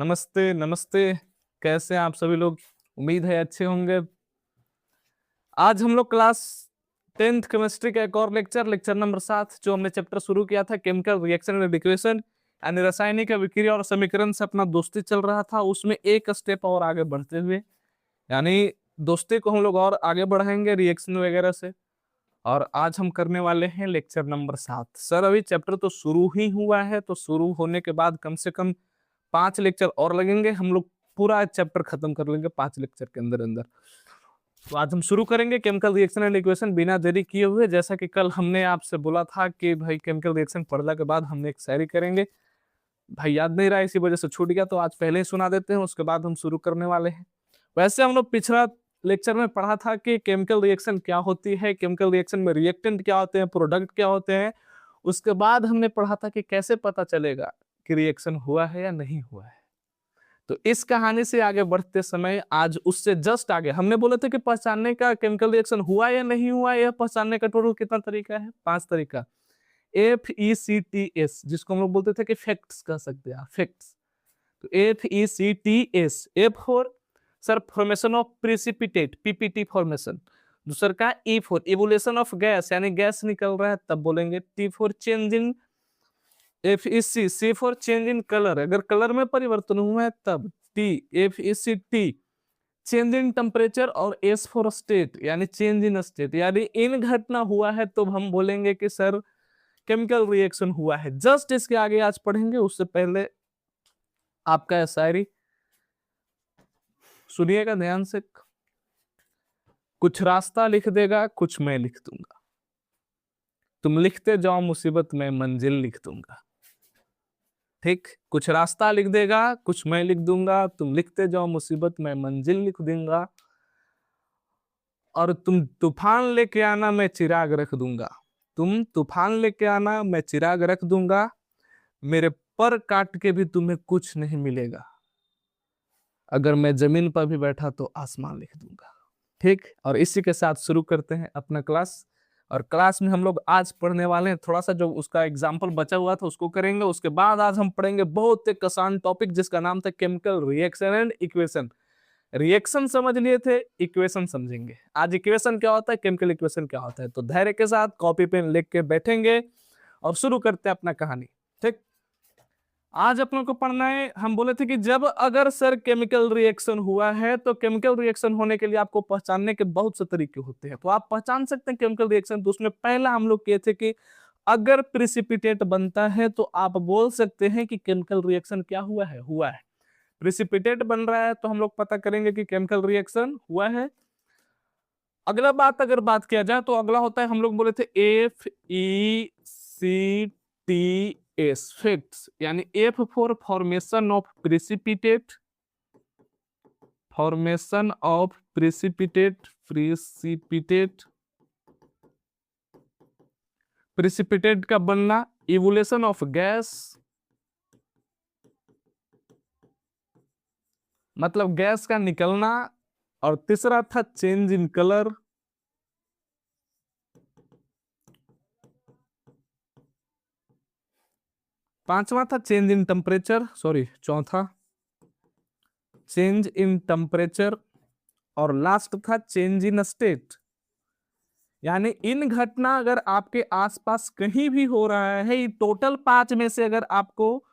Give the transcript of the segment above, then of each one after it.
नमस्ते नमस्ते। कैसे हैं आप सभी लोग? उम्मीद है अच्छे होंगे। आज हम लोग क्लास 10th केमिस्ट्री का एक और लेक्चर नंबर 7 जो हमने चैप्टर शुरू किया था केमिकल रिएक्शन एंड इक्वेशन यानी रासायनिक अभिक्रिया और समीकरण से अपना दोस्ती चल रहा था, उसमें एक स्टेप और आगे बढ़ते हुए यानी दोस्ती को हम लोग और आगे बढ़ाएंगे रिएक्शन वगैरह से। और आज हम करने वाले हैं लेक्चर नंबर 7। सर अभी चैप्टर तो शुरू ही हुआ है, तो शुरू होने के बाद कम से कम 5 लेक्चर और लगेंगे, हम लोग पूरा चैप्टर खत्म कर लेंगे 5 लेक्चर के अंदर अंदर। तो आज हम शुरू करेंगे केमिकल रिएक्शन एंड इक्वेशन बिना देरी किए हुए। जैसा कि कल हमने आपसे बोला था कि भाई केमिकल रिएक्शन पढ़ने के बाद हमने एक शायरी करेंगे, भाई याद नहीं रहा इसी वजह से छूट गया, तो आज पहले ही सुना देते हैं, उसके बाद हम शुरू करने वाले हैं। वैसे हम लोग पिछला लेक्चर में पढ़ा था कि केमिकल रिएक्शन क्या होती है, केमिकल रिएक्शन में रिएक्टेंट क्या होते हैं, प्रोडक्ट क्या होते हैं। उसके बाद हमने पढ़ा था कि कैसे पता चलेगा कि रिएक्शन हुआ है या नहीं हुआ है। तो इस कहानी से आगे बढ़ते समय आज उससे जस्ट आगे हमने बोले थे कि पहचानने का केमिकल रिएक्शन हुआ या नहीं हुआ, यह पहचानने का टोटल कितना तरीका है? 5 तरीका। FECTS जिसको हम लोग बोलते थे कि फैक्ट्स कह सकते हैं, फैक्ट्स। तो FECTS, F for sir formation of precipitate, PPT formation. दूसरा का E for evolution of gas यानी गैस निकल रहा है तब बोलेंगे। T for change in, FEC, C for change in colour, अगर कलर में परिवर्तन हुआ है तब। T, FECT change in temperature, और S फॉर स्टेट यानी चेंज इन स्टेट, यानी इन घटना हुआ है तो हम बोलेंगे कि सर केमिकल रिएक्शन हुआ है। जस्ट इसके आगे आज पढ़ेंगे, उससे पहले आपका शायरी सुनिएगा ध्यान से। कुछ रास्ता लिख देगा, कुछ मैं लिख दूंगा, तुम लिखते जाओ मुसीबत में मंजिल लिख दूंगा। ठीक, कुछ रास्ता लिख देगा, कुछ मैं लिख दूंगा, तुम लिखते जाओ मुसीबत में मंजिल लिख दूंगा। और तुम तूफान लेके आना, मैं चिराग रख दूंगा। तुम तूफान लेके आना, मैं चिराग रख दूंगा। मेरे पर काट के भी तुम्हें कुछ नहीं मिलेगा। अगर मैं जमीन पर भी बैठा तो आसमान लिख दूंगा। ठीक, और इसी के साथ शुरू करते हैं अपना क्लास। और क्लास में हम लोग आज पढ़ने वाले हैं, थोड़ा सा जो उसका एग्जाम्पल बचा हुआ था उसको करेंगे। उसके बाद आज हम पढ़ेंगे बहुत एक आसान टॉपिक जिसका नाम था chemical reaction and equation. Reaction समझ लिए थे, इक्वेशन समझेंगे आज। इक्वेशन क्या होता है, केमिकल इक्वेशन क्या होता है। तो धैर्य के साथ कॉपी पेन लिख के बैठेंगे और शुरू करते हैं अपना कहानी। ठीक, आज अपन को पढ़ना है, हम बोले थे कि जब अगर सर केमिकल रिएक्शन हुआ है तो केमिकल रिएक्शन होने के लिए आपको पहचानने के बहुत से तरीके होते हैं। तो आप पहचान सकते हैं केमिकल रिएक्शन। तो उसमें पहला हम लोग किए थे कि अगर प्रेसिपिटेट बनता है तो आप बोल सकते हैं कि केमिकल रिएक्शन क्या हुआ है, हुआ है। प्रेसिपिटेट बन रहा है तो हम लोग पता करेंगे कि केमिकल रिएक्शन हुआ है। अगला बात अगर बात किया जाए तो अगला होता है, हम लोग बोले थे FECTS फैक्ट्स, यानी F for formation of precipitate, formation of precipitate, precipitate का बनना, इवोल्यूशन ऑफ गैस मतलब गैस का निकलना, और तीसरा था चेंज इन कलर, पांचवा था चेंज इन टेम्परेचर, सॉरी चौथा चेंज इन टेम्परेचर, और लास्ट था चेंज इन स्टेट। यानी इन घटना अगर आपके आसपास कहीं भी हो रहा है, टोटल 5 में से अगर आपको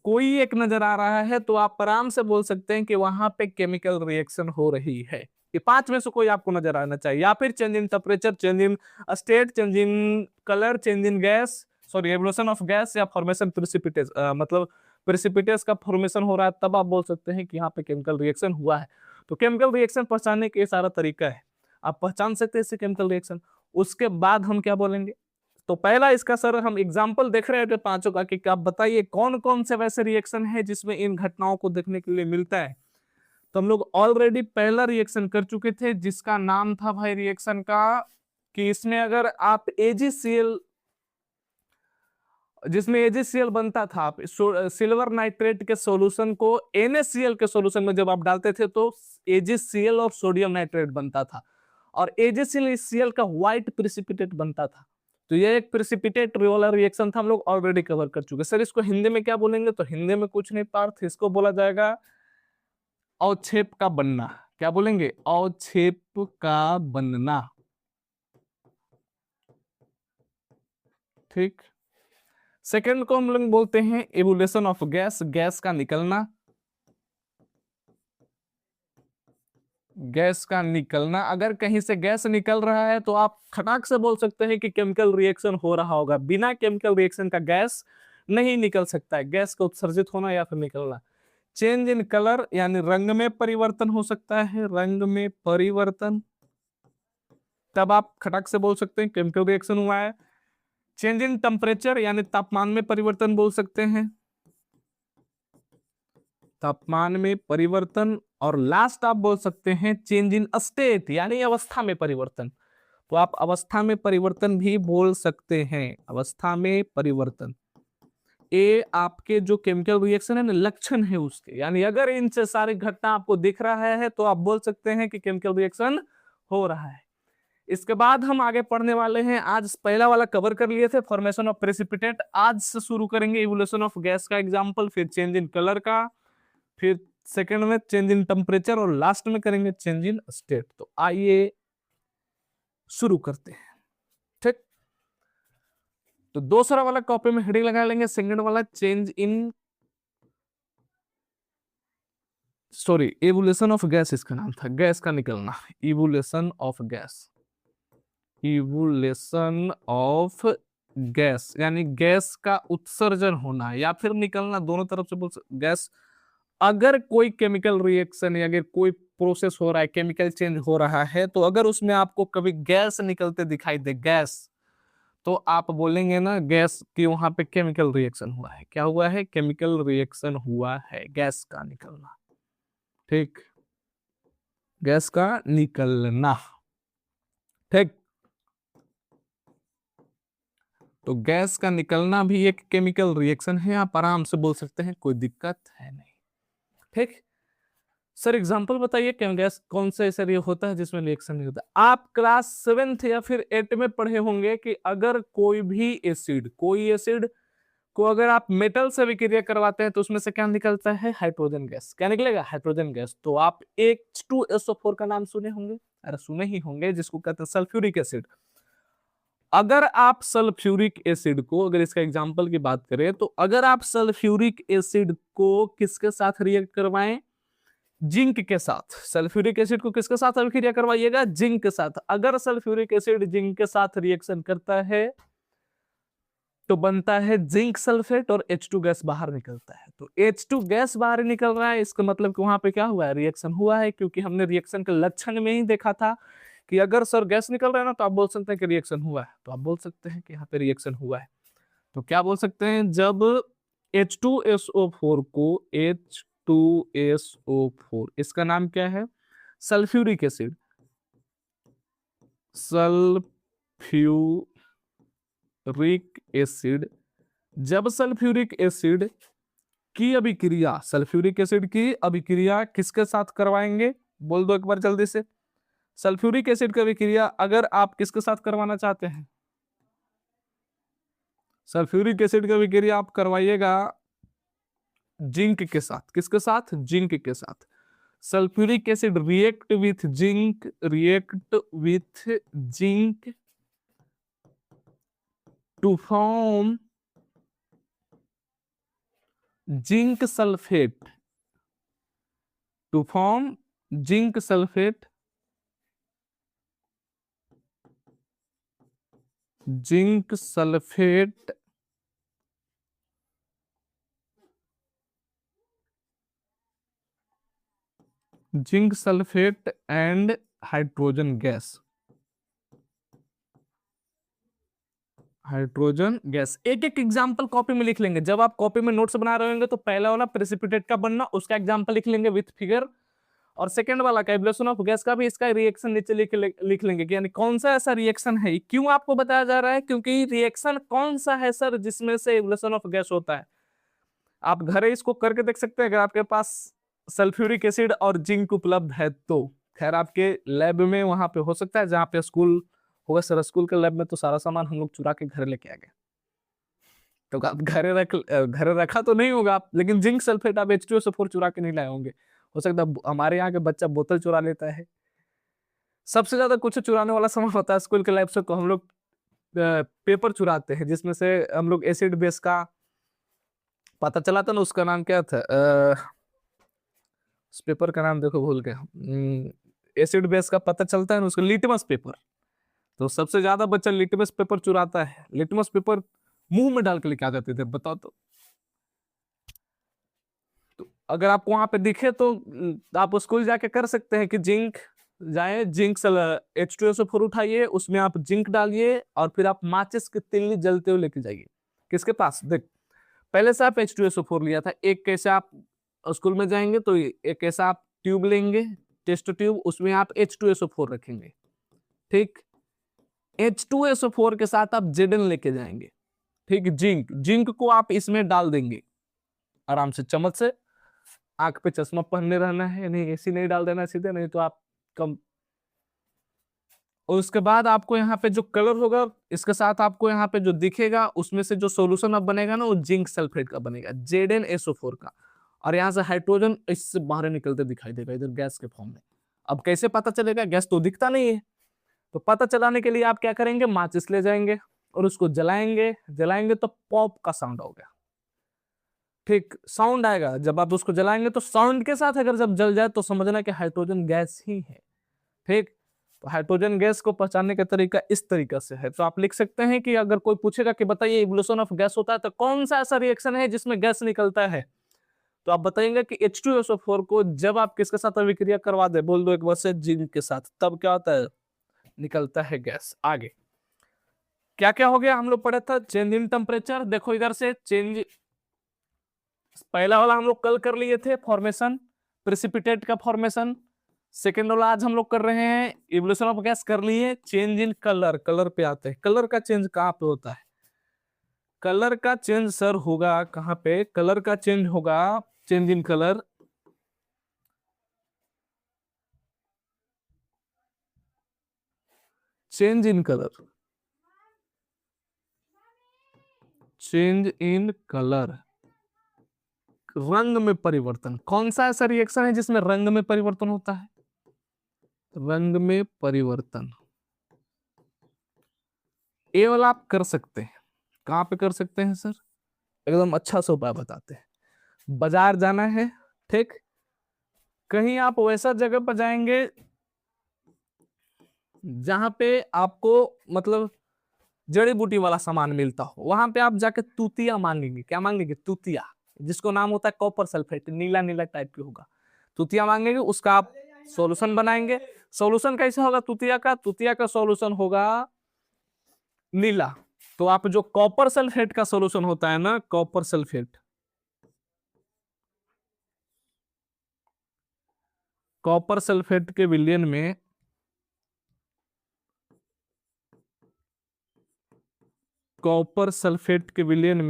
कोई एक नजर आ रहा है तो आप आराम से बोल सकते हैं कि वहां पे केमिकल रिएक्शन हो रही है। ये 5 में से कोई आपको नजर आना चाहिए, या फिर change in temperature, change in state, change in colour, change in gas, sorry evolution of gas, या फॉर्मेशन प्रेसिपिटेट, मतलब प्रेसिपिटेट्स का फॉर्मेशन हो रहा है, तब आप बोल सकते हैं कि यहाँ पे केमिकल रिएक्शन हुआ है। तो केमिकल रिएक्शन पहचानने के सारा तरीका है, आप पहचान सकते हैं इससे केमिकल रिएक्शन। उसके बाद हम क्या बोलेंगे, तो पहला इसका सर हम एग्जाम्पल देख रहे हैं पांचों का कि आप बताइए कौन कौन से वैसे रिएक्शन है जिसमें इन घटनाओं को देखने के लिए मिलता है। तो हम लोग ऑलरेडी पहला रिएक्शन कर चुके थे जिसका नाम था भाई रिएक्शन का कि इसमें अगर आप AgCl, जिसमें AgCl बनता था, आप सिल्वर नाइट्रेट के सॉल्यूशन को NaCl के सॉल्यूशन में जब आप डालते थे तो AgCl और सोडियम नाइट्रेट बनता था, और AgCl का व्हाइट प्रेसिपिटेट बनता था। तो ये एक प्रेसिपिटेट वाला रिएक्शन था, हम लोग ऑलरेडी कवर कर चुके। सर इसको हिंदी में क्या बोलेंगे? तो हिंदी में कुछ नहीं पार्थ, इसको बोला जाएगा अवक्षेप का बनना। क्या बोलेंगे? अवक्षेप का बनना। ठीक। सेकंड को हम लोग बोलते हैं एवोल्यूशन ऑफ गैस, गैस का निकलना। गैस का निकलना, अगर कहीं से गैस निकल रहा है तो आप खटाक से बोल सकते हैं कि केमिकल रिएक्शन हो रहा होगा। बिना केमिकल रिएक्शन का गैस नहीं निकल सकता है, गैस का उत्सर्जित होना या फिर निकलना। चेंज इन कलर, यानी रंग में परिवर्तन हो सकता है, रंग में परिवर्तन, तब आप खटाक से बोल सकते हैं केमिकल रिएक्शन हुआ है। चेंज इन टेम्परेचर, यानी तापमान में परिवर्तन बोल सकते हैं, तापमान में परिवर्तन। और लास्ट आप बोल सकते हैं चेंज इन स्टेट, यानी अवस्था में परिवर्तन। तो आप अवस्था में परिवर्तन भी बोल सकते हैं, अवस्था में परिवर्तन। ये आपके जो केमिकल रिएक्शन है ना, लक्षण है उसके, यानी अगर इनसे सारी घटना आपको दिख रहा है तो आप बोल सकते हैं कि केमिकल रिएक्शन हो रहा है। इसके बाद हम आगे पढ़ने वाले हैं। आज पहला वाला कवर कर लिए थे, फॉर्मेशन ऑफ प्रेसिपिटेट। आज से शुरू करेंगे इवोल्यूशन ऑफ गैस का एग्जांपल, फिर चेंज इन कलर का, फिर सेकंड में चेंज इन टेम्परेचर, और लास्ट में करेंगे चेंज इन स्टेट। तो आइए शुरू करते हैं। ठीक, तो दूसरा वाला कॉपी में हेडिंग लगा लेंगे, सेकंड वाला change in, sorry, evolution of gas इसका नाम था, गैस का निकलना, evolution of gas, evolution of gas, यानी गैस का उत्सर्जन होना या फिर निकलना, दोनों तरफ से बोल सकते। गैस, अगर कोई केमिकल रिएक्शन या अगर कोई प्रोसेस हो रहा है, केमिकल चेंज हो रहा है, तो अगर उसमें आपको कभी गैस निकलते दिखाई दे, गैस, तो आप बोलेंगे ना गैस कि वहां पे केमिकल रिएक्शन हुआ है। क्या हुआ है? केमिकल रिएक्शन हुआ है, गैस का निकलना। ठीक, गैस का निकलना। ठीक, तो गैस का निकलना भी एक केमिकल रिएक्शन है, आप आराम से बोल सकते हैं, कोई दिक्कत है नहीं। ठीक सर, एग्जांपल बताइए, क्या गैस कौन सा ऐसा होता है जिसमें रिएक्शन नहीं होता? आप क्लास 7th या फिर 8th में पढ़े होंगे कि अगर कोई भी एसिड, कोई एसिड को अगर आप मेटल से विक्रिया करवाते हैं तो उसमें से क्या निकलता है? Hydrogen gas. क्या निकलेगा? Hydrogen gas. तो आप H2SO4 का नाम सुने होंगे, अरे सुने ही होंगे, जिसको कहते हैं सल्फ्यूरिक एसिड। अगर आप सल्फ्यूरिक एसिड को, अगर इसका एग्जांपल की बात करें, तो अगर आप सल्फ्यूरिक एसिड को किसके साथ रिएक्ट करवाएं? जिंक के साथ। सल्फ्यूरिक एसिड को किसके साथ अभिक्रिया करवाइएगा? जिंक के साथ। अगर सल्फ्यूरिक एसिड जिंक के साथ रिएक्शन करता है तो बनता है जिंक सल्फेट और H2 गैस बाहर निकलता है। तो H2 गैस बाहर निकल रहा है, इसका मतलब कि वहां पे क्या हुआ है? रिएक्शन हुआ है, क्योंकि हमने रिएक्शन के लक्षण में ही देखा था कि अगर सर गैस निकल रहा है ना, तो आप बोल सकते हैं कि रिएक्शन हुआ है। तो आप बोल सकते हैं कि यहाँ पे रिएक्शन हुआ है। तो क्या बोल सकते हैं? जब H2SO4 को, H2SO4 इसका नाम क्या है? Sulphuric acid, sulphuric acid. जब सल्फ्यूरिक एसिड की अभिक्रिया, सल्फ्यूरिक एसिड की अभिक्रिया किसके साथ करवाएंगे? बोल दो एक बार जल्दी से। सल्फ्यूरिक एसिड की अभिक्रिया अगर आप किसके साथ करवाना चाहते हैं? सल्फ्यूरिक एसिड की अभिक्रिया आप करवाइएगा जिंक के साथ। किसके साथ? जिंक के साथ। Sulphuric acid react with zinc, react with zinc to form zinc sulphate, to form zinc sulphate, zinc sulphate zinc sulphate and hydrogen gas, hydrogen gas. एक एक एग्जांपल कॉपी में लिख लेंगे। जब आप कॉपी में नोट्स बना रहे होंगे तो पहला वाला प्रेसिपिटेट का बनना, उसका एग्जांपल लिख लेंगे विथ फिगर, और सेकंड वाला का इवोल्यूशन ऑफ गैस का भी इसका रिएक्शन नीचे लिख लेंगे कि यानी कौन सा ऐसा रिएक्शन है। क्यों आपको बताया जा रहा है? क्योंकि रिएक्शन कौन सा है सर जिसमें से इवोल्यूशन ऑफ गैस होता है। आप घर इसको करके देख सकते हैं अगर आपके पास सल्फ्यूरिक एसिड और जिंक उपलब्ध है तो। खैर आपके लैब में वहां पे हो सकता है, जहां पे स्कूल होगा सर स्कूल के लैब में तो सारा सामान हम लोग चुरा के घर लेके आ गए। तो आप घरे रखा तो नहीं होगा आप, लेकिन जिंक सल्फेट आप H2SO4 चुरा के नहीं लाए होंगे। हो सकता है हमारे यहाँ के बच्चा बोतल चुरा लेता है। सबसे ज्यादा कुछ चुराने वाला सामान होता है स्कूल के लैब से, तो हम लोग पेपर चुराते हैं, जिसमें से हम लोग एसिड बेस का पता चला था ना, उसका नाम क्या था, उस पेपर का नाम देखो भूल गया। एसिड बेस का पता चलता है ना उसको, लिटमस पेपर। तो सबसे ज्यादा बच्चा लिटमस पेपर चुराता है। लिटमस पेपर मुंह में डाल के लेके आ जाते थे, बताओ तो अगर आपको वहां पे दिखे तो आप स्कूल जाके कर सकते हैं कि जिंक जिंक H2SO4 उठाइए, उसमें आप जिंक डालिए और फिर आप माचिस की तिल्ली जलते हुए लेके जाइए किसके पास। देख, पहले से आप H2SO4 लिया था, एक कैसे आप स्कूल में जाएंगे तो एक ऐसा आप ट्यूब लेंगे, टेस्ट ट्यूब, उसमें आप H2SO4 रखेंगे, ठीक। H2SO4 के साथ आप Zn लेके जाएंगे, ठीक। जिंक जिंक को आप इसमें डाल देंगे आराम से चम्मच से। आंख पे चश्मा पहनने रहना है, नहीं ऐसी नहीं डाल देना सीधे, नहीं तो आप कम। और उसके बाद आपको यहाँ पे जो कलर होगा, इसके साथ आपको यहाँ पे जो दिखेगा, उसमें से जो सॉल्यूशन अब बनेगा ना, वो जिंक सल्फेट का बनेगा, ZnSO4 का। और यहाँ से हाइड्रोजन इससे बाहर निकलते दिखाई देगा इधर गैस के फॉर्म में। अब कैसे पता चलेगा, गैस तो दिखता नहीं है। तो पता चलाने के लिए आप क्या करेंगे, माचिस ले जाएंगे और उसको जलाएंगे। जलाएंगे तो पॉप का साउंड होगा, ठीक। साउंड आएगा जब आप उसको जलाएंगे, तो साउंड के साथ अगर जब जल जाए तो समझना कि हाइड्रोजन गैस ही है, ठीक। तो हाइड्रोजन गैस को पहचानने का तरीका इस तरीका से है। तो आप लिख सकते हैं कि अगर कोई पूछेगा कि बताइए इवोल्यूशन ऑफ गैस होता है तो कौन सा ऐसा रिएक्शन है जिसमें गैस निकलता है, तो आप बताएंगे कि H2SO4 को जब आप किसके साथ अभिक्रिया करवा दे, बोल दो एक बार से, जिंक के साथ, तब क्या होता है, निकलता है गैस। आगे क्या क्या हो गया हम लोग पढ़े था, चेंज इन टेम्परेचर। देखो इधर से चेंज, पहला वाला हम लोग कल कर लिए थे, फॉर्मेशन, प्रेसिपिटेट का फॉर्मेशन। सेकेंड वाला आज हम लोग कर रहे हैं, इवोल्यूशन ऑफ गैस कर लिए। चेंज इन कलर, कलर पे आते हैं। कलर का चेंज कहाँ पे होता है, कलर का चेंज सर होगा कहाँ पे, कलर का चेंज होगा, change in colour, change in colour, change in colour, रंग में परिवर्तन। कौन सा ऐसा रिएक्शन है जिसमें रंग में परिवर्तन होता है, रंग में परिवर्तन। ये वाला आप कर सकते हैं। कहाँ पे कर सकते हैं सर, एकदम अच्छा सा उपाय बताते हैं। बाजार जाना है, ठीक, कहीं आप वैसा जगह पर जाएंगे जहां पे आपको मतलब जड़ी बूटी वाला सामान मिलता हो, वहां पे आप जाके तूतिया मांगेंगे। क्या मांगेंगे, तूतिया, जिसको नाम होता है कॉपर सल्फेट, नीला नीला टाइप की होगा। तूतिया मांगेंगे, उसका आप सॉल्यूशन बनाएंगे। सॉल्यूशन कैसा होगा तूतिया का, तूतिया का सॉल्यूशन होगा नीला। तो आप जो कॉपर सल्फेट का सॉल्यूशन होता है ना, कॉपर सल्फेट, कॉपर सल्फेट के विलयन में कॉपर सल्फेट के विलयन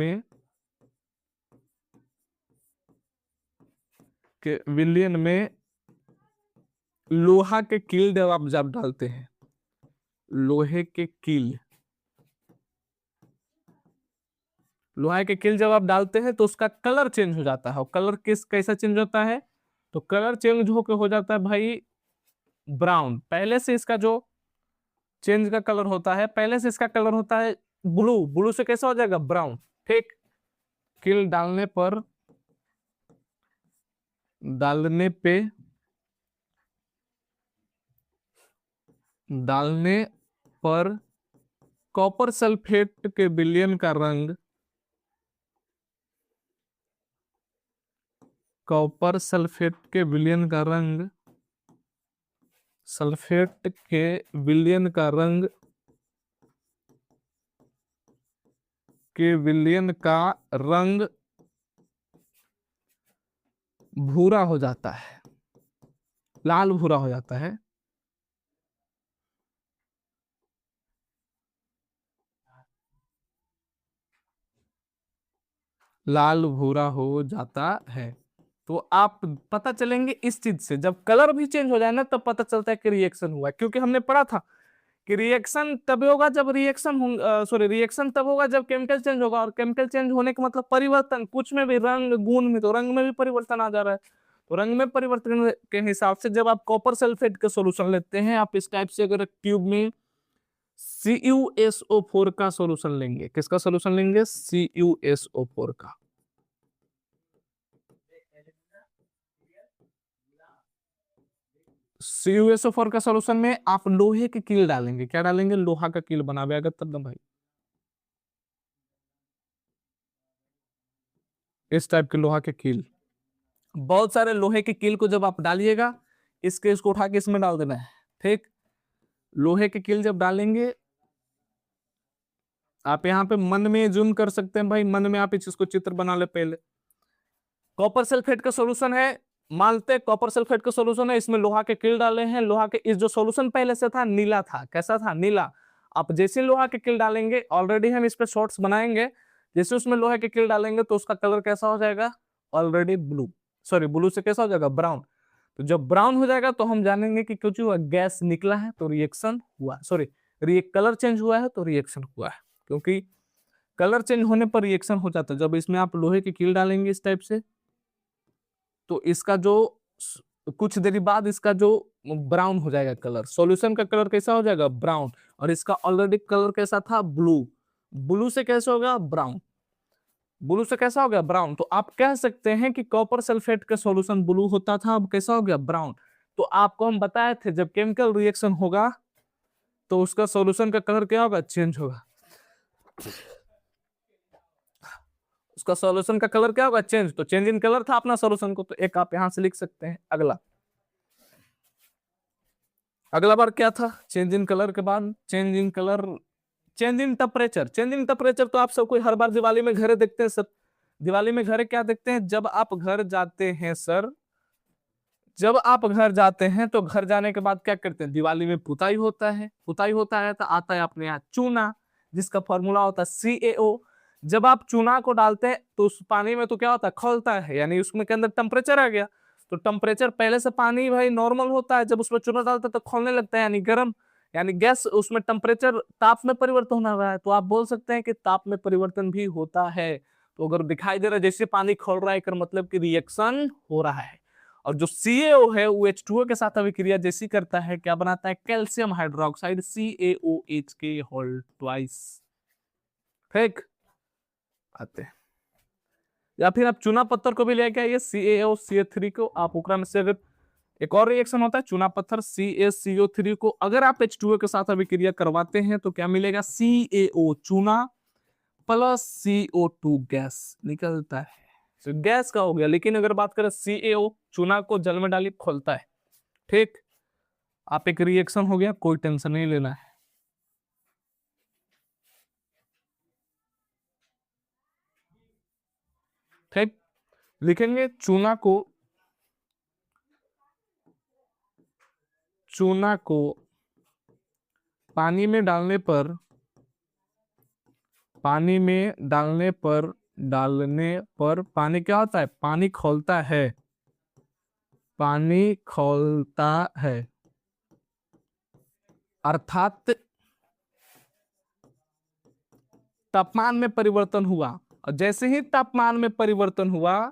में लोहा के कील जब डालते हैं, लोहे के कील, लोहा के कील जब आप डालते हैं तो उसका कलर चेंज हो जाता है। और कलर कैसा चेंज होता है, तो कलर चेंज होकर हो जाता है भाई ब्राउन। पहले से इसका जो चेंज का कलर होता है, पहले से इसका कलर होता है ब्लू, ब्लू से कैसा हो जाएगा ब्राउन, ठीक। कील डालने पर कॉपर सल्फेट के विलयन का रंग, कॉपर सल्फेट के विलयन का रंग, सल्फेट के विलयन का रंग, के विलयन का रंग भूरा हो जाता है, लाल भूरा हो जाता है। लाल भूरा हो जाता है। तो आप पता चलेंगे इस चीज से, जब कलर भी चेंज हो जाए ना तब पता चलता है कि रिएक्शन हुआ है। क्योंकि हमने पढ़ा था कि रिएक्शन तब होगा जब रिएक्शन तब होगा जब केमिकल चेंज होगा, और केमिकल चेंज होने का मतलब परिवर्तन, कुछ में भी, रंग गुण में, तो रंग में भी परिवर्तन आ जा रहा है। तो रंग में परिवर्तन के हिसाब से जब आप कॉपर सल्फेट का सॉल्यूशन लेते हैं, आप इस टाइप से अगर ट्यूब में CuSO4 का सॉल्यूशन लेंगे, किसका सॉल्यूशन लेंगे? CuSO4 का। CuSO4 का सॉल्यूशन में आप लोहे की कील डालेंगे। क्या डालेंगे? लोहा का कील बनावेगा तब ना भाई, इस टाइप के लोहा के कील। बहुत सारे लोहे के कील को जब आप डालिएगा, इसको उठा के इसमें डाल देना है। ठीक, लोहे के कील जब डालेंगे, आप यहाँ पे मन में जूम कर सकते हैं भाई, मन में आप इस चीज को चित्र बना ले पहले। कॉपर सल्फेट का सॉल्यूशन है, मानते कॉपर सल्फेट का सॉल्यूशन है, इसमें लोहा के कील डाले हैं। लोहा के, इस जो सॉल्यूशन पहले से था नीला था, कैसा था? नीला। आप जैसे लोहा के कील डालेंगे, ऑलरेडी हम इस पे शॉर्ट्स बनाएंगे, जैसे उसमें लोहे के कील डालेंगे तो उसका कलर कैसा हो जाएगा? ऑलरेडी ब्लू, सॉरी ब्लू से कैसा हो जाएगा? ब्राउन। तो जब ब्राउन हो जाएगा तो हम जानेंगे कि क्योंकि वह गैस निकला है तो रिएक्शन हुआ, सॉरी कलर चेंज हुआ है तो रिएक्शन हुआ है। क्योंकि कलर चेंज होने पर रिएक्शन हो जाता है। जब इसमें आप लोहे की कील डालेंगे इस टाइप से, तो इसका जो कुछ देर बाद इसका जो ब्राउन हो जाएगा कलर, सॉल्यूशन का कलर कैसा हो जाएगा? ब्राउन। और इसका ऑलरेडी कलर कैसा था? ब्लू। ब्लू से कैसे होगा? ब्राउन। ब्लू से कैसा हो गया? ब्राउन। तो आप कह सकते हैं कि कॉपर सल्फेट का सॉल्यूशन ब्लू होता था, अब कैसा हो गया? ब्राउन। तो आपको हम बताए थे जब केमिकल रिएक्शन होगा तो उसका सॉल्यूशन का कलर क्या होगा? चेंज होगा। उसका सॉल्यूशन का कलर क्या होगा? चेंज। तो चेंज इन कलर था अपना सॉल्यूशन को, तो एक आप यहां से लिख सकते हैं। अगला बार क्या था? चेंज इन कलर के बाद change in colour, change in temperature. Change in temperature तो आप सब कोई हर बार दिवाली में घरे देखते हैं सर। दिवाली में घरे क्या देखते हैं? जब आप घर जाते हैं सर, जब आप घर जाते हैं तो घर जाने के बाद क्या करते हैं? दिवाली में पुताई होता है। पुताई होता है तो आता है अपने यहाँ चूना, जिसका फॉर्मूला होता है CaO। जब आप चूना को डालते हैं तो उस पानी में तो क्या होता है? खौलता है, यानी उसमें के अंदर टेम्परेचर आ गया। तो टेम्परेचर पहले से पानी भाई नॉर्मल होता है, जब उसमें चूना डालते हैं तो खौलने लगता है, यानी गर्म, यानी गैस, उसमें टेम्परेचर, ताप में परिवर्तन हो रहा है। तो आप बोल सकते हैं कि ताप में परिवर्तन भी होता है। तो अगर दिखाई दे रहा है जैसे पानी खौल रहा है, कर मतलब कि रिएक्शन हो रहा है। और जो CaO है वो H2O के साथ अभिक्रिया जैसी करता है, क्या बनाता है? कैल्शियम हाइड्रोक्साइड, CaOH के होल ट्वाइस। ठीक, आते हैं। या फिर आप चूना पत्थर को भी लेके आइए, CaOCH3 को, आप ओकरा में से अगर एक और रिएक्शन होता है चूना पत्थर CaCO3 को अगर आप H2O के साथ अभिक्रिया करवाते हैं तो क्या मिलेगा? CaO चूना प्लस CO2 गैस निकलता है। तो गैस का हो गया। लेकिन अगर बात करें CaO, चूना को जल में डालिए खोलता है। ठीक, आप एक रिएक्शन हो गया, कोई टेंशन नहीं लेना है। ठीक, लिखेंगे चूना को पानी में डालने पर पानी क्या होता है? पानी खौलता है। पानी खौलता है अर्थात तापमान में परिवर्तन हुआ। और जैसे ही तापमान में परिवर्तन हुआ,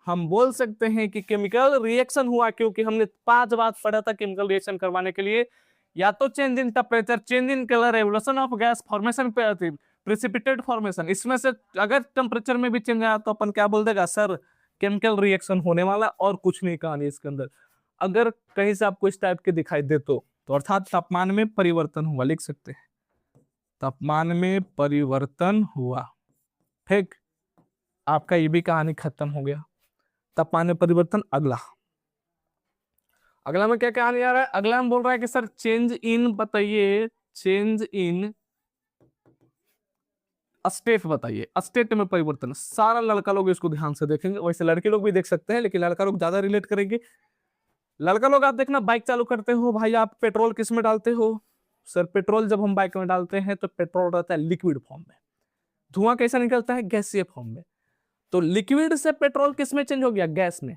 हम बोल सकते हैं कि केमिकल रिएक्शन हुआ। क्योंकि हमने 5 बात पढ़ा था केमिकल रिएक्शन करवाने के लिए, या तो change in temperature, change in colour, evolution of gas, formation, precipitate formation. इसमें से अगर टेम्परेचर में भी चेंज आया तो अपन क्या बोल देगा? सर केमिकल रिएक्शन होने वाला, और कुछ नहीं कहानी इसके अंदर। अगर कहीं से आपको इस टाइप के दिखाई दे तो अर्थात तापमान में परिवर्तन हुआ, लिख सकते हैं तापमान में परिवर्तन हुआ। ठीक, आपका ये भी कहानी खत्म हो गया। तापमान में परिवर्तन। अगला में क्या कहानी आ रहा है? अगला में बोल रहा है कि सर चेंज इन बताइए, चेंज इन स्टेट बताइए। स्टेट में परिवर्तन। सारा लड़का लोग इसको ध्यान से देखेंगे, वैसे लड़के लोग भी देख सकते हैं लेकिन लड़का लोग ज्यादा रिलेट करेंगे। लड़का लोग आप देखना, बाइक चालू करते हो भाई, आप पेट्रोल किस में डालते हो? सर पेट्रोल जब हम बाइक में डालते हैं तो पेट्रोल रहता है लिक्विड फॉर्म में, धुआं कैसा निकलता है? गैसीय फॉर्म में। तो लिक्विड से पेट्रोल किस में चेंज हो गया? गैस में।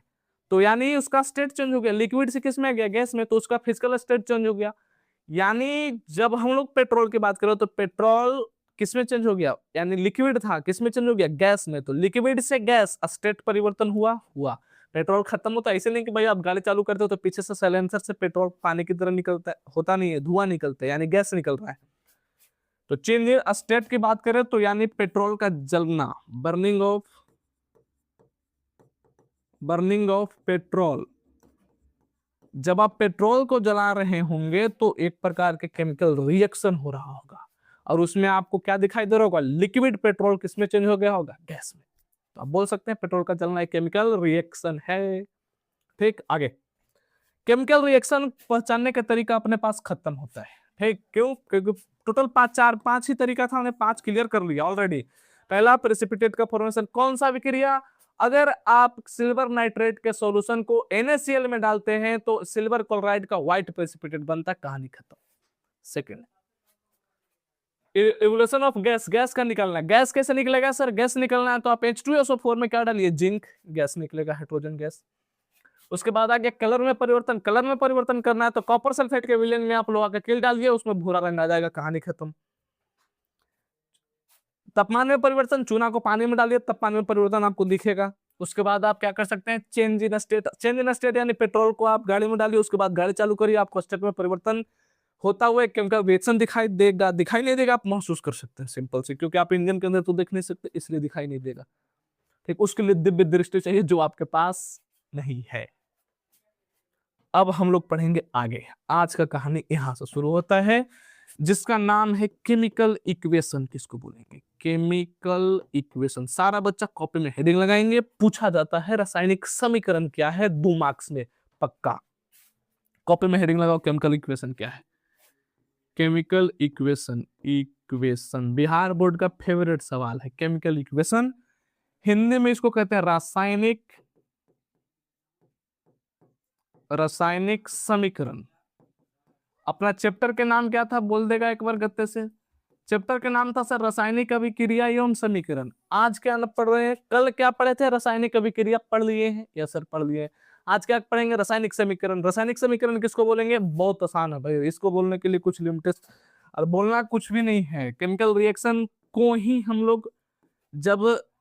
तो यानी उसका स्टेट चेंज हो गया, लिक्विड से किस में आ गया? गैस में। तो उसका फिजिकल स्टेट चेंज हो गया। यानी जब हम लोग पेट्रोल की बात करें तो पेट्रोल किसमें चेंज हो गया, यानी लिक्विड था, किसमें चेंज हो गया, गैस में। तो लिक्विड से गैस, स्टेट परिवर्तन हुआ। पेट्रोल खत्म होता है, ऐसे नहीं कि भाई आप गाड़ी चालू करते हो तो पीछे से साइलेंसर से पेट्रोल पानी की तरह निकलता है, होता नहीं है, धुआं निकलता है, यानी गैस निकल रहा है। तो चेंज इन स्टेट की बात करें तो यानी पेट्रोल का जलना, बर्निंग ऑफ पेट्रोल। जब आप पेट्रोल को जला रहे होंगे तो एक प्रकार के केमिकल रिएक्शन हो रहा होगा, और उसमें आपको क्या दिखाई दे रहा होगा, लिक्विड पेट्रोल किसमें चेंज हो गया होगा, गैस में। तो आप बोल सकते हैं पेट्रोल का जलना एक केमिकल रिएक्शन है। ठीक, आगे। केमिकल रिएक्शन पहचानने का तरीका अपने पास खत्म होता है। ठीक, क्यों? क्योंकि टोटल पांच ही तरीका था, हमने 5 क्लियर कर लिया ऑलरेडी। पहला, प्रेसिपिटेट का फॉर्मेशन। कौन सा विक्रिया? अगर आप सिल्वर नाइट्रेट के सॉल्यूशन को NaCl में डालते हैं तो सिल्वर क्लोराइड का व्हाइट प्रेसिपिटेट बनता है, कहानी खत्म। Second, evolution of gas. Gas का निकलना है। गैस कैसे निकलेगा सर? गैस निकलना है तो आप H2SO4 में क्या डालिए, जिंक, गैस निकलेगा, हाइड्रोजन गैस। उसके बाद आ गया कलर में परिवर्तन। कलर में परिवर्तन करना है तो कॉपर सल्फेट के विलयन में आप लोहा का कील डालिए, उसमें भूरा रंग आ जाएगा, कहानी खत्म। तापमान में परिवर्तन, चूना को पानी में डालिए, तापमान में परिवर्तन आपको दिखेगा। उसके बाद आप क्या कर सकते हैं, change in state. Change in state यानी पेट्रोल को आप गाड़ी में डालिए, उसके बाद गाड़ी चालू करिए, आपको स्टेट में परिवर्तन होता हुआ एक केमिकल रिएक्शन दिखाई देगा, दिखाई नहीं देगा, आप महसूस कर सकते हैं, सिंपल से, क्योंकि आप इंजन के अंदर तो देख नहीं सकते, इसलिए दिखाई नहीं देगा। ठीक, उसके लिए दिव्य दृष्टि चाहिए जो आपके पास नहीं है। अब हम लोग पढ़ेंगे आगे। आज का कहानी यहां से शुरू होता है, जिसका नाम है केमिकल इक्वेशन। किसको बोलेंगे? Chemical equation. सारा बच्चा कॉपी में हेडिंग लगाएंगे। पूछा जाता है रासायनिक समीकरण क्या है, 2 मार्क्स में पक्का। कॉपी में हेडिंग लगाओ, केमिकल इक्वेशन क्या है। Chemical equation, equation Bihar board का फेवरेट सवाल है, केमिकल इक्वेशन। हिंदी में इसको कहते हैं रासायनिक समीकरण। अपना चैप्टर के नाम क्या था, बोल देगा एक बार गत्ते से? चैप्टर के नाम था सर रासायनिक अभिक्रिया एवं समीकरण। आज क्या पढ़ रहे हैं? कल क्या पढ़े थे? रासायनिक अभिक्रिया पढ़ लिए हैं? यस सर, पढ़ लिए हैं। आज क्या पढ़ेंगे? रासायनिक समीकरण। रासायनिक समीकरण किसको बोलेंगे? बहुत आसान है भाई, इसको बोलने के लिए कुछ लिमिटेड और बोलना कुछ भी नहीं है। केमिकल रिएक्शन को ही हम लोग जब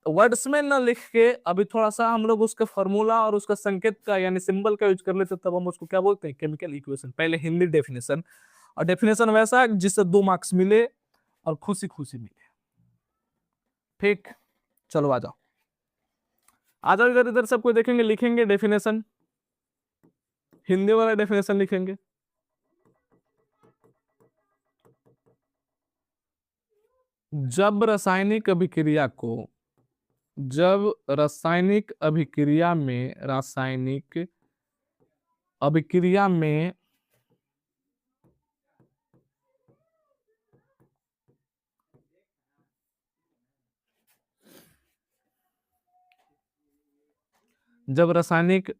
वर्ड्स में न लिख के अभी थोड़ा सा हम लोग उसका फॉर्मूला और उसका संकेत का यानी सिंबल का यूज कर लेते, तब हम उसको क्या बोलते हैं? Chemical equation. पहले हिंदी डेफिनेशन, और डेफिनेशन वैसा जिससे 2 मार्क्स मिले और खुशी खुशी मिले। ठीक, चलो आ जाओ, आ जाओ इधर। इधर सबको देखेंगे, लिखेंगे डेफिनेशन, हिंदी वाला डेफिनेशन लिखेंगे। जब रासायनिक अभिक्रिया को, जब रासायनिक अभिक्रिया में, रासायनिक अभिक्रिया में जब रासायनिक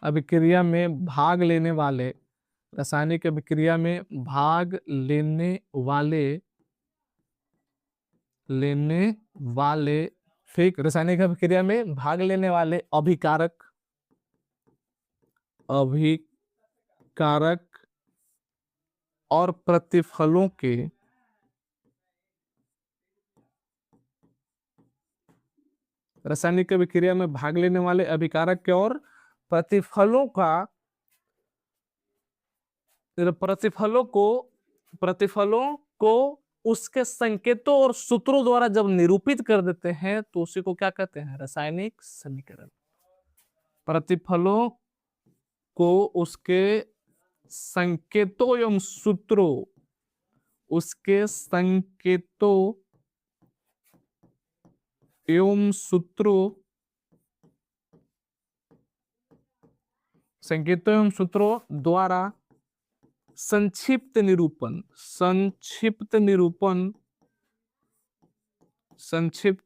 अभिक्रिया में भाग लेने वाले, रासायनिक अभिक्रिया में भाग लेने वाले, ठीक, रासायनिक अभिक्रिया में भाग लेने वाले अभिकारक और प्रतिफलों के, रासायनिक अभिक्रिया में भाग लेने वाले अभिकारक के और प्रतिफलों का, प्रतिफलों को उसके संकेतों और सूत्रों द्वारा जब निरूपित कर देते हैं तो उसी को क्या कहते हैं? रासायनिक समीकरण। प्रतिफलों को उसके संकेतों एवं सूत्रों, उसके संकेतों एवं सूत्रों, संकेतों एवं सूत्रों द्वारा संक्षिप्त निरूपण, संक्षिप्त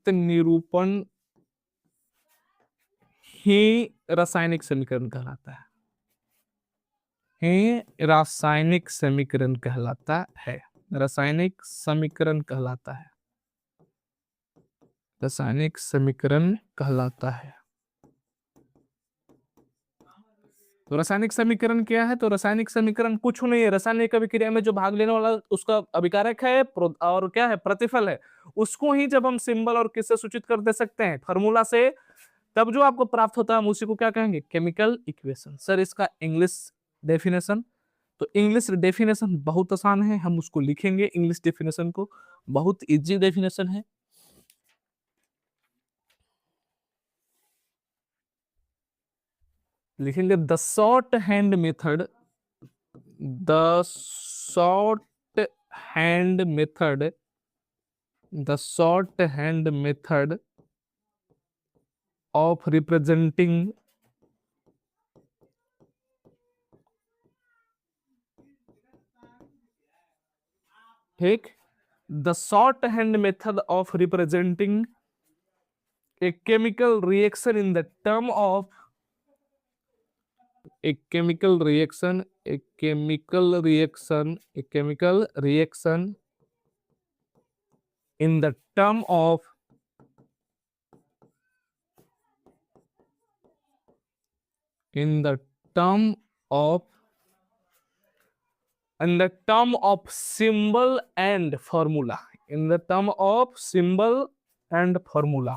निरूपण ही रासायनिक समीकरण कहलाता है, ही रासायनिक समीकरण कहलाता है, रासायनिक समीकरण कहलाता है, रासायनिक समीकरण कहलाता है। तो रासायनिक समीकरण क्या है? तो रासायनिक समीकरण कुछ नहीं है, रासायनिक अभिक्रिया में जो भाग लेने वाला उसका अभिकारक है और क्या है, प्रतिफल है, उसको ही जब हम सिंबल और किससे सूचित कर दे सकते हैं, फार्मूला से, तब जो आपको प्राप्त होता है हम उसी को क्या कहेंगे, केमिकल इक्वेशन। सर इसका इंग्लिश डेफिनेशन, तो इंग्लिश डेफिनेशन बहुत आसान है, हम उसको लिखेंगे इंग्लिश डेफिनेशन को, बहुत इजी डेफिनेशन है। लिखेंगे the short hand method, the short hand method, the short hand method of representing ठीक, the shorthand method of representing a chemical reaction in the term of a chemical reaction, a chemical reaction, a chemical reaction in the term of in the term of in the term of symbol and formula, in the term of symbol and formula,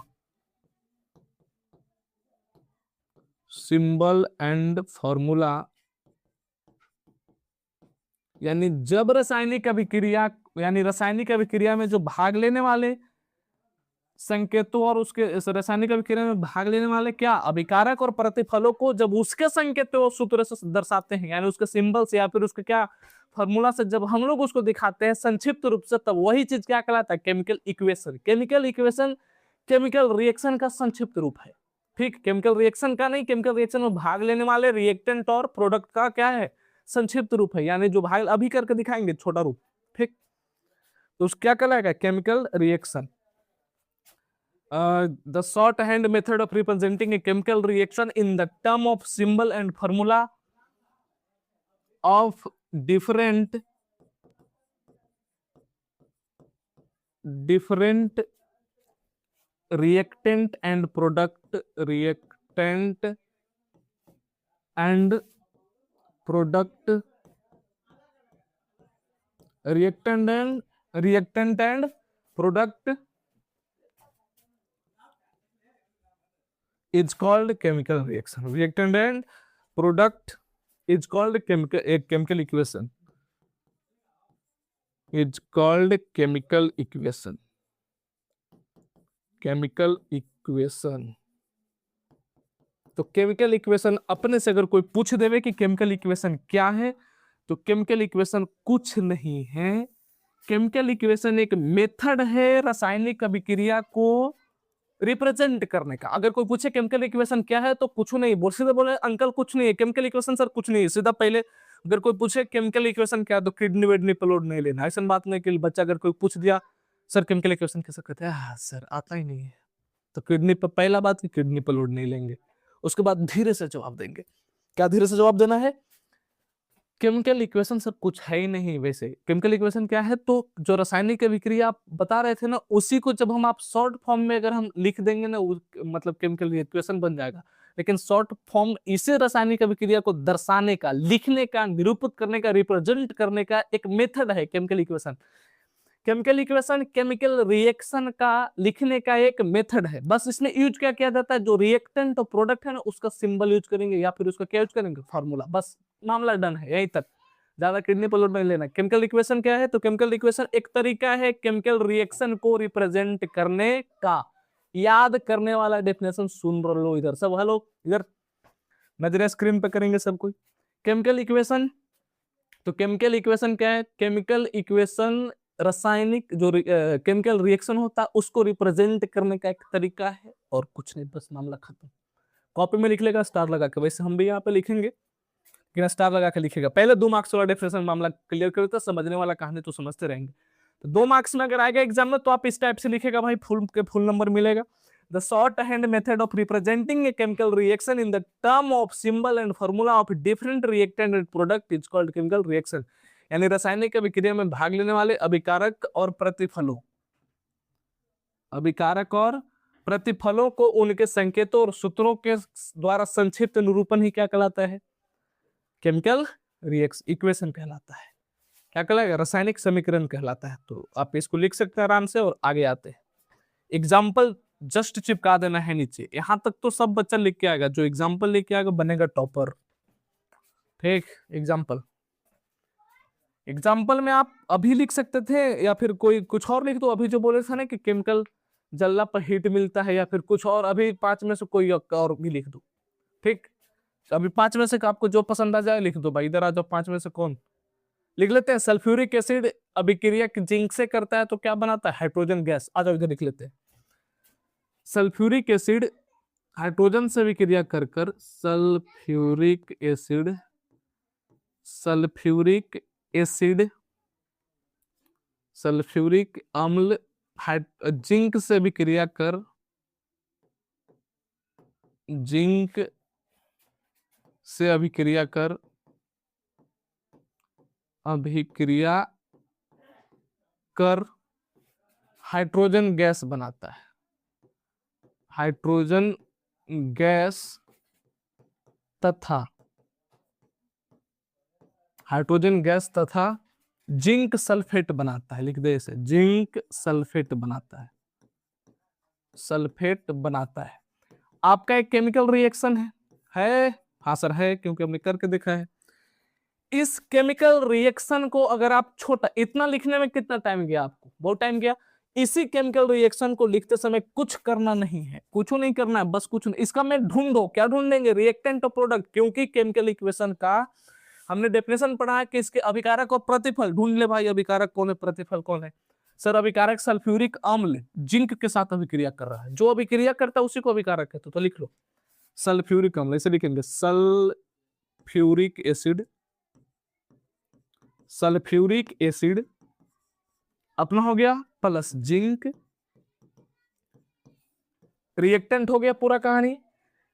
symbol and formula, यानी जब रासायनिक अभिक्रिया, यानी रासायनिक अभिक्रिया में जो भाग लेने वाले संकेतों और उसके रासायनिक अभिक्रिया में भाग लेने वाले क्या अभिकारक और प्रतिफलों को जब उसके संकेतों और सूत्र से दर्शाते हैं, यानी उसके सिंबल से या फिर उसके क्या फॉर्मूला से जब हम लोग उसको दिखाते हैं संक्षिप्त रूप से, तब वही चीज क्या कहलाता है, chemical equation. Chemical equation chemical reaction का संक्षिप्त रूप है, ठीक, केमिकल रिएक्शन का नहीं, केमिकल रिएक्शन में भाग लेने वाले रिएक्टेंट और प्रोडक्ट का क्या है, संक्षिप्त रूप है, यानी जो भाग अभी करके दिखाएंगे छोटा रूप, ठीक। तो उस क्या कहलाएगा, chemical reaction. The shorthand method of representing a chemical reaction in the term of symbol and formula of different reactant and product, reactant and product, reactant and product is called chemical reaction. Reactant and product is called chemical equation. It's called chemical equation. Chemical equation. तो chemical equation अपने से अगर कोई पूछ देवे कि chemical equation क्या है, तो केमिकल इक्वेशन कुछ नहीं है, केमिकल इक्वेशन एक मेथड है रासायनिक अभिक्रिया को रिप्रेजेंट करने का। अगर कोई पूछे केमिकल इक्वेशन क्या है, तो कुछ नहीं बोल, सीधे बोले अंकल कुछ नहीं है केमिकल इक्वेशन सर, कुछ नहीं है, सीधा पहले अगर कोई पूछे केमिकल इक्वेशन क्या, तो किडनी विडनी प्लोड नहीं लेना, ऐसा बात नहीं कि बच्चा अगर कोई पूछ दिया सर केमिकल इक्वेशन कैसे कहते हैं, सर आता ही नहीं है, तो किडनी पर पहला बात कि किडनी प्लोड नहीं लेंगे, उसके बाद धीरे से जवाब देंगे। क्या धीरे से जवाब देना है, केमिकल इक्वेशन सर कुछ है ही नहीं। वैसे केमिकल इक्वेशन क्या है, तो जो रासायनिक अभिक्रिया आप बता रहे थे ना, उसी को जब हम आप शॉर्ट फॉर्म में अगर हम लिख देंगे ना, मतलब केमिकल इक्वेशन बन जाएगा। लेकिन शॉर्ट फॉर्म इसे रासायनिक अभिक्रिया को दर्शाने का, लिखने का, निरूपित करने का, रिप्रेजेंट करने का एक मेथड है chemical equation. Chemical equation chemical reaction का लिखने का एक मेथड है, बस इसमें यूज क्या किया जाता है, जो रिएक्टेंट और प्रोडक्ट है ना, उसका सिंबल यूज करेंगे या फिर उसका क्या यूज करेंगे, फार्मूला, बस मामला डन है, यहीं तक, ज्यादा किडनी प्लोड नहीं लेना। केमिकल इक्वेशन क्या है, तो केमिकल इक्वेशन एक तरीका है केमिकल रिएक्शन को रिप्रेजेंट करने का। याद करने वाला डेफिनेशन सुन लो इधर सब, हेलो इधर नजर स्क्रीन पे करेंगे सब कोई। केमिकल इक्वेशन, तो केमिकल इक्वेशन क्या है, केमिकल इक्वेशन रासायनिक जो केमिकल रिएक्शन होता है उसको रिप्रेजेंट करने का एक तरीका है, और कुछ नहीं, बस मामला खत्म। कॉपी में लिख लेगा स्टार लगा के, वैसे हम भी यहाँ पे लिखेंगे लेकिन स्टार लगा के लिखेगा। पहले 2 मार्क्स वाला डेफिनेशन मामला क्लियर कर देता, समझने वाला कहानी तो समझते रहेंगे। तो 2 मार्क्स में अगर आएगा एग्जाम में, तो आप इस टाइप से लिखेगा भाई, फुल नंबर मिलेगा। The shorthand method of representing a chemical reaction in the term of symbol and formula of different reactant and product is called chemical reaction. यानी रासायनिक अभिक्रिया में भाग लेने वाले अभिकारक और प्रतिफलों, अभिकारक और प्रतिफलों को उनके संकेतों और सूत्रों के द्वारा संक्षिप्त निरूपण ही क्या कहलाता है, केमिकल रिएक्शन इक्वेशन कहलाता है। क्या कहलाएगा? रासायनिक समीकरण कहलाता है। तो आप इसको लिख सकते हैं आराम से और आगे आते हैं। एग्जाम्पल जस्ट चिपका देना है नीचे, यहां तक तो सब बच्चा लिख के आएगा, जो एग्जाम्पल लेके आएगा बनेगा टॉपर। ठीक, एग्जाम्पल एग्जाम्पल में आप अभी लिख सकते थे या फिर कोई कुछ और लिख दो। अभी जो बोले थे ना कि केमिकल जलना पर हीट मिलता है, या फिर कुछ और, अभी 5 में से कोई और भी लिख दो। ठीक, अभी 5 में से आपको जो पसंद आ जाए लिख दो भाई। इधर आ जाओ, 5 में से कौन लिख लेते हैं? सल्फ्यूरिक एसिड अभिक्रिया जिंक से करता है तो क्या बनाता है? Hydrogen gas. आ जाओ इधर लिख लेते हैं। सल्फ्यूरिक एसिड हाइड्रोजन से विक्रिया कर कर सल्फ्यूरिक अम्ल जिंक से विक्रिया कर अभिक्रिया कर हाइड्रोजन गैस बनाता है। हाइड्रोजन गैस तथा जिंक सल्फेट बनाता है। लिख दे इसे, जिंक सल्फेट बनाता है। आपका एक केमिकल रिएक्शन है? हाँ सर है, क्योंकि हमने करके देखा है। इस केमिकल रिएक्शन को अगर आप छोटा, इतना लिखने में कितना टाइम गया आपको? बहुत टाइम गया। इसी केमिकल रिएक्शन को लिखते समय कुछ करना नहीं है, कुछ नहीं करना है, बस कुछ नहीं। इसका मैं ढूंढो, क्या ढूंढेंगे? रिएक्टेंट और प्रोडक्ट, क्योंकि केमिकल इक्वेशन का हमने डेफिनेशन पढ़ा है कि इसके अभिकारक और प्रतिफल ढूंढ ले भाई। अभिकारक कौन है, प्रतिफल कौन है? सर अभिकारक सल्फ्यूरिक अम्ल जिंक के साथ अभिक्रिया कर रहा है। जो अभिक्रिया करता है उसी को अभिकारक कहते हैं। तो लिख लो सल्फ्यूरिक अम्ल, ऐसे लिखेंगे सल्फ्यूरिक एसिड अपना हो गया प्लस जिंक, रिएक्टेंट हो गया पूरा कहानी।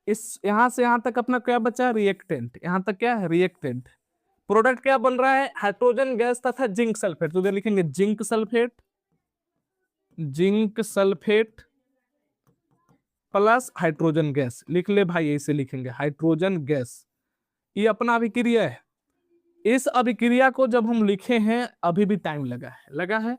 इस यहां से यहां तक अपना क्या बचा? रिएक्टेंट। यहां तक क्या है? रिएक्टेंट। प्रोडक्ट क्या बन रहा है? हाइड्रोजन गैस तथा जिंक सल्फेट। तो इधर लिखेंगे zinc sulphate plus hydrogen gas. लिख ले भाई, ऐसे लिखेंगे हाइड्रोजन गैस। ये अपना अभिक्रिया है। इस अभिक्रिया को जब हम लिखे हैं, अभी भी टाइम लगा है।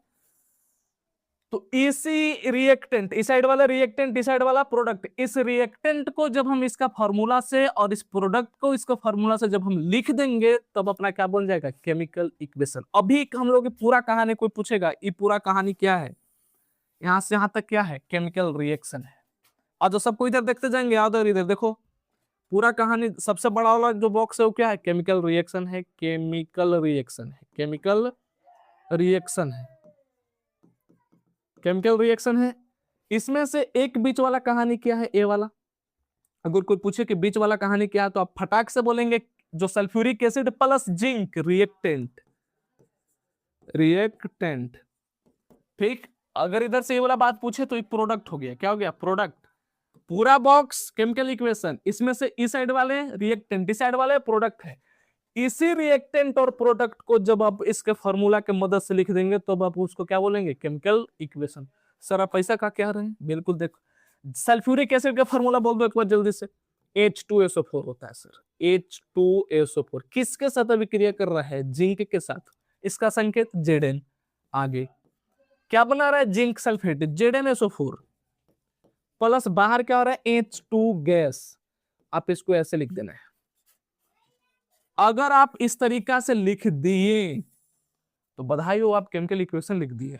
तो इसी रिएक्टेंट, इस साइड वाला रिएक्टेंट, इस साइड वाला प्रोडक्ट, इस रिएक्टेंट को जब हम इसका फार्मूला से और इस प्रोडक्ट को इसका फार्मूला से जब हम लिख देंगे, तब अपना क्या बन जाएगा? Chemical equation. अभी हम लोग पूरा कहानी कोई पूछेगा, ये पूरा कहानी क्या है, यहां से यहां तक क्या है? केमिकल रिएक्शन है। और जो सबको इधर देखते जाएंगे, इधर देखो, पूरा कहानी सबसे बड़ा वाला जो बॉक्स है वो क्या है? केमिकल रिएक्शन है। केमिकल रिएक्शन है। इसमें से एक बीच वाला कहानी क्या है? ए वाला। अगर कोई पूछे कि बीच वाला कहानी क्या है, तो आप फटाक से बोलेंगे जो sulphuric acid plus zinc reactant. ठीक, अगर इधर से ये वाला बात पूछे तो ये प्रोडक्ट हो गया। क्या हो गया? प्रोडक्ट। पूरा बॉक्स केमिकल इक्वेशन, इसमें से इस साइड वाले रिएक्टेंट, इस साइड वाले प्रोडक्ट है। इसी रिएक्टेंट और प्रोडक्ट को जब आप इसके फॉर्मूला के मदद से लिख देंगे, तो आप उसको क्या बोलेंगे? Chemical equation. सर आप पैसा का कह रहे हैं? बिल्कुल, देखो सल्फ्यूरिक एसिड का फॉर्मूला बोल दो एक बार जल्दी से। H2SO4 होता है सर। H2SO4 किसके साथ अभिक्रिया कर रहा है? जिंक के साथ। इसका संकेत Zn। आगे क्या बना रहा है? जिंक सल्फेट, ZnSO4 प्लस बाहर क्या हो रहा है? H2 gas. आप इसको ऐसे लिख देना है। अगर आप इस तरीका से लिख दिए तो बधाई हो, आप केमिकल इक्वेशन लिख दिए।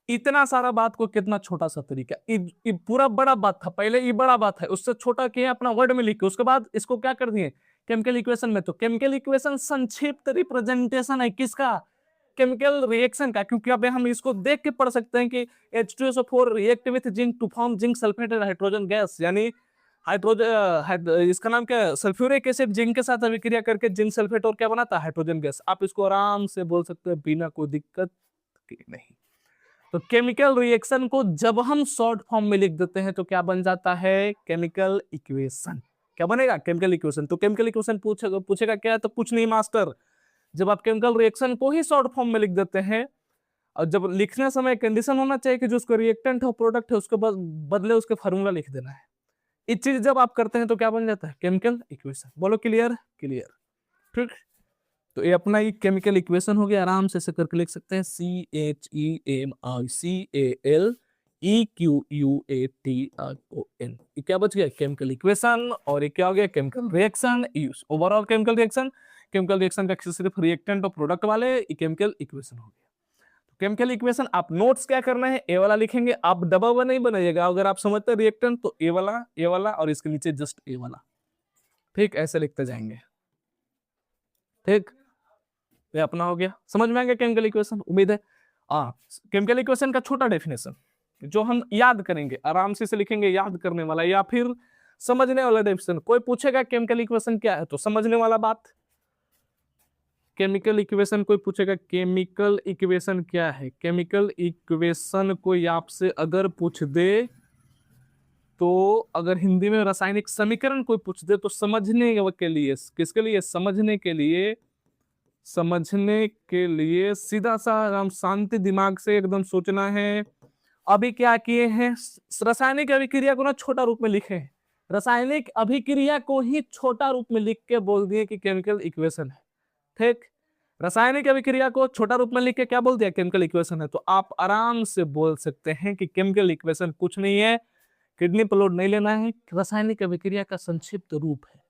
इतना सारा बात को कितना छोटा सा तरीका, ये पूरा बड़ा बात था। पहले ये बड़ा बात है, उससे छोटा किया अपना वर्ड में लिख के, उसके बाद इसको क्या कर दिए? केमिकल इक्वेशन में। तो केमिकल इक्वेशन संक्षिप्त रिप्रेजेंटेशन है किसका? केमिकल रिएक्शन का। क्योंकि अब हम इसको देख के पढ़ सकते हैं कि H2SO4 react with zinc to form zinc sulphate and hydrogen gas, यानी हाइड्रोजन, इसका नाम क्या है? सल्फ्यूरिक एसिड जिंक के साथ अभिक्रिया करके जिंक सल्फेट और क्या बनाता है? Hydrogen gas. आप इसको आराम से बोल सकते हैं बिना कोई दिक्कत के नहीं। तो केमिकल रिएक्शन को जब हम शॉर्ट फॉर्म में लिख देते हैं तो क्या बन जाता है? Chemical equation. क्या बनेगा? Chemical equation. तो केमिकल इक्वेशन पूछेगा क्या? तो कुछ नहीं मास्टर, जब आप केमिकल रिएक्शन को ही शॉर्ट फॉर्म में लिख देते हैं, और जब लिखने समय कंडीशन होना चाहिए कि जो उसका रिएक्टेंट है प्रोडक्ट है, उसके बदले उसके फार्मूला लिख देना है। इस चीज जब आप करते हैं तो क्या बन जाता है? Chemical equation. बोलो क्लियर? क्लियर। ठीक, तो ये अपना ये केमिकल इक्वेशन हो गया, आराम से ऐसे करके लिख सकते हैं CHEMICALEQUATRION। ये क्या बच गया, केमिकल इक्वेशन, और ये क्या हो गया, chemical reaction. Overall chemical reaction, chemical reaction का सिर्फ रिएक्टेंट और प्रोडक्ट वाले, ये केमिकल इक्वेशन हो गया। केमिकल इक्वेशन आप नोट्स क्या करना है, ए वाला लिखेंगे, आप डबल वन नहीं बनाइएगा। अगर आप समझते हैं रिएक्टेंट तो ए वाला और इसके नीचे जस्ट ए वाला, ठीक, ऐसे लिखते जाएंगे। ठीक, ये अपना हो गया, समझ में आ गया केमिकल इक्वेशन, उम्मीद है। केमिकल इक्वेशन का छोटा डेफिनेशन जो हम याद करेंगे, आराम से लिखेंगे, याद करने वाला या फिर समझने वाला डेफिनेशन। कोई पूछेगा केमिकल इक्वेशन क्या है तो समझने वाला बात, केमिकल इक्वेशन कोई पूछेगा केमिकल इक्वेशन क्या है, केमिकल इक्वेशन कोई आपसे अगर पूछ दे तो, अगर हिंदी में रासायनिक समीकरण कोई पूछ दे तो समझने के लिए, किसके लिए, समझने के लिए, समझने के लिए सीधा सा हम शांति दिमाग से एकदम सोचना है। अभी क्या किए हैं, रासायनिक अभिक्रिया को ना छोटा रूप में लिखे हैं, रासायनिक अभिक्रिया को ही छोटा रूप में लिख के बोल दिए कि केमिकल इक्वेशन है। ठीक, रासायनिक अभिक्रिया को छोटा रूप में लिख के क्या बोल दिया, केमिकल इक्वेशन है। तो आप आराम से बोल सकते हैं कि केमिकल इक्वेशन कुछ नहीं है, किडनी पर लोड नहीं लेना है, रासायनिक अभिक्रिया का संक्षिप्त रूप है।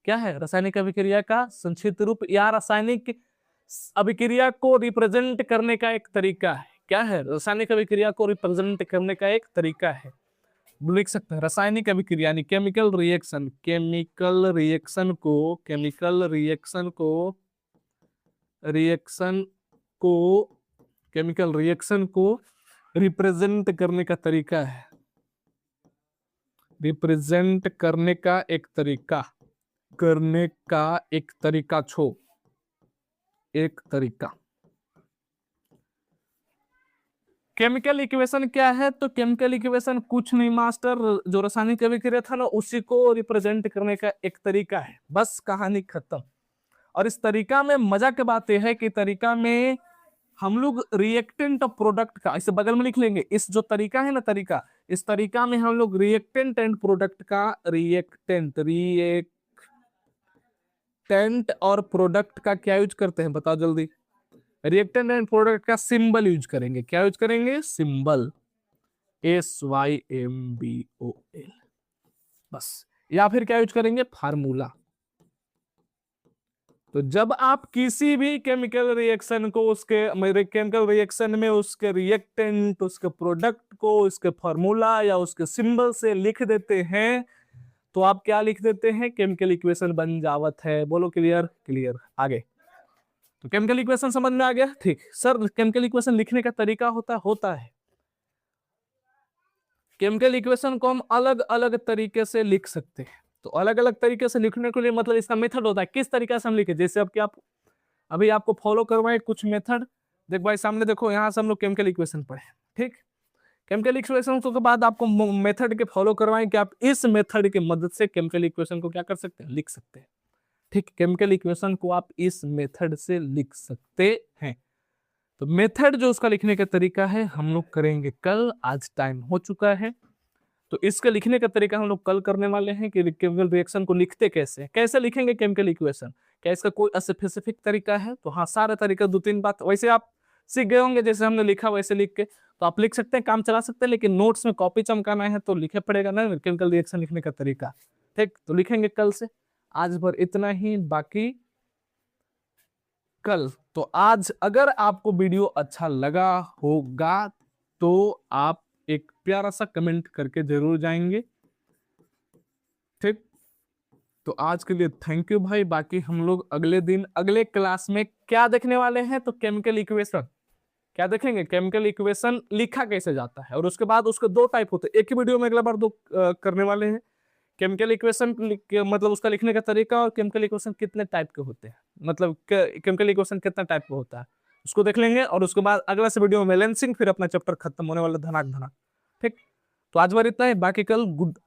क्या है, रासायनिक अभिक्रिया का संक्षिप्त रूप या रासायनिक अभिक्रिया को रिप्रेजेंट करने का एक तरीका है। क्या है, रासायनिक अभिक्रिया को रिप्रेजेंट करने का एक तरीका है, लिख सकते हैं रासायनिक अभिक्रिया यानी केमिकल रिएक्शन, केमिकल रिएक्शन को केमिकल रिएक्शन को रिप्रेजेंट करने का तरीका है, रिप्रेजेंट करने का एक तरीका, एक तरीका। केमिकल इक्वेशन क्या है, तो केमिकल इक्वेशन कुछ नहीं मास्टर, जो रासायनिक अभिक्रिया था ना उसी को रिप्रेजेंट करने का एक तरीका है, बस कहानी खत्म। और इस तरीका में मजा की बात यह है कि तरीका में हम लोग रिएक्टेंट और प्रोडक्ट का, इसे बगल में लिख लेंगे, इस जो तरीका है ना तरीका, इस तरीका में हम लोग रिएक्टेंट एंड प्रोडक्ट का, रिएक्टेंट और प्रोडक्ट का क्या यूज करते हैं बताओ जल्दी, रिएक्टेंट एंड प्रोडक्ट का सिंबल यूज करेंगे। क्या यूज करेंगे, सिंबल SYMBOL, बस। या फिर क्या यूज करेंगे, फार्मूला। तो जब आप किसी भी केमिकल रिएक्शन को, उसके केमिकल रिएक्शन में उसके रिएक्टेंट, उसके प्रोडक्ट को उसके फार्मूला या उसके सिंबल से लिख देते हैं तो आप क्या लिख देते हैं, केमिकल इक्वेशन बन जावत है। बोलो क्लियर, क्लियर। आगे, तो केमिकल इक्वेशन समझ में आ गया। ठीक सर, केमिकल इक्वेशन लिखने का तरीका होता है। केमिकल इक्वेशन को हम अलग अलग तरीके से लिख सकते हैं। तो अलग अलग तरीके से लिखने के लिए मतलब इसका मेथड होता है, किस तरीके से हम लिखे, जैसे अब क्या अभी आपको फॉलो करवाए कुछ मेथड। देख भाई सामने देखो, यहाँ से हम लोग केमिकल इक्वेशन पढ़े, ठीक। केमिकल इक्वेशन के बाद आपको मेथड के फॉलो करवाएं कि आप इस मेथड की मदद से केमिकल इक्वेशन को क्या कर सकते हैं, लिख सकते हैं। ठीक, केमिकल इक्वेशन को आप इस मेथड से लिख सकते हैं। तो मेथड जो उसका लिखने का तरीका है हम लोग करेंगे कल, आज टाइम हो चुका है। तो इसके लिखने का तरीका हम लोग कल करने वाले हैं कि केमिकल रिएक्शन को लिखते कैसे लिखेंगे केमिकल इक्वेशन, क्या इसका कोई स्पेसिफिक तरीका है। तो हाँ, सारे तरीका 2-3 बात वैसे आप सीख गए होंगे, जैसे हमने लिखा वैसे लिख के तो आप लिख सकते हैं, काम चला सकते हैं। लेकिन नोट्स में कॉपी चमकाना है तो लिखे पड़ेगा ना केमिकल रिएक्शन लिखने का तरीका। ठीक, तो लिखेंगे कल से। आज भर इतना ही, बाकी कल। तो आज अगर आपको वीडियो अच्छा लगा होगा तो आप एक प्यारा सा कमेंट करके जरूर जाएंगे। ठीक, तो आज के लिए थैंक यू भाई। बाकी हम लोग अगले दिन अगले क्लास में क्या देखने वाले हैं, तो केमिकल इक्वेशन क्या देखेंगे, केमिकल इक्वेशन लिखा कैसे जाता है। और उसके बाद उसके 2 टाइप होते हैं, एक ही वीडियो में अगला बार 2 करने वाले हैं। केमिकल इक्वेशन मतलब उसका लिखने का तरीका, और केमिकल इक्वेशन कितने टाइप के होते हैं, मतलब केमिकल इक्वेशन कितना टाइप का होता है उसको देख लेंगे। और उसके बाद अगला से वीडियो में बैलेंसिंग, फिर अपना चैप्टर खत्म होने वाला धनाक धनाक। ठीक, तो आज बार इतना है, बाकी कल गुड